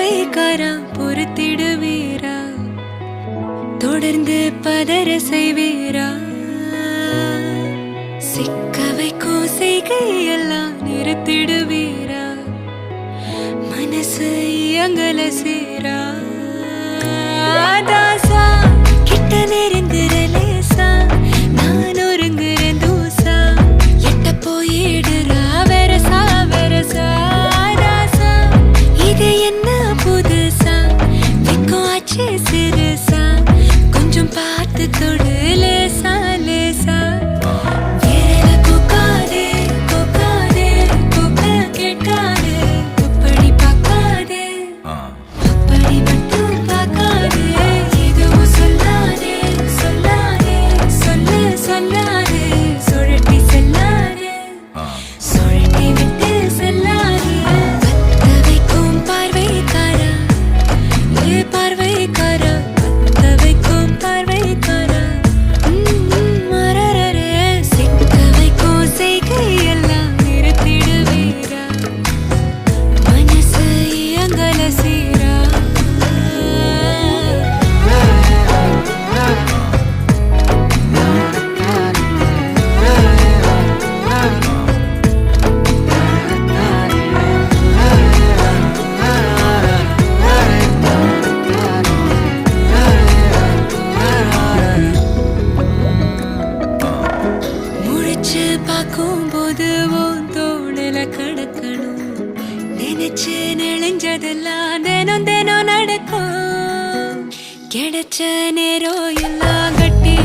பார்வைக்காரா பொறுத்திடுவீரா தொடர்ந்து பதற செய்வீரா சிக்க வைக்கும் செய்கையெல்லாம் நிறுத்திடுவீரா மனசு இயங்கல சீரா தாசா கிட்ட நெருங்குறலேசா நான் ஒருங்குறேன் தூசா எட்ட போயிடுறா வெரசா வெரசா தாசா இது என்ன புதுசா வெக்கம் ஆச்சு சிறுசா கொஞ்சம் பார்த்து தொடு லேசா லேசா விரல கோக்காதே கோக்காதே கோக்க கேட்காதே அப்படி பார்க்காதே அப்படி மட்டும் பார்க்காதே எதுவும் சொல்லாதே சொல்லாதே சொல்லு சொல்லாதே சுழட்டி செல்லாதே சுழட்டி விட்டு செல்லாதே பத்த வைக்கும் பார்வைக்காரா ஏ பார்வைக்காரா பத்த வைக்கும் பார்வைக்காரா மரரரே சிக்க வைக்கும் செய்கையெல்லாம் நிறுத்திடுவீரா மனசு இயங்கல சீரா முழிச்சு பார்க்கும்போது உன் தோணுல கடக்கணும் நினைச்சு நெளிஞ்சதெல்லாம் தினம் தினம் நடக்கும் கிடைச்ச நேரம் எல்லாம் கட்டி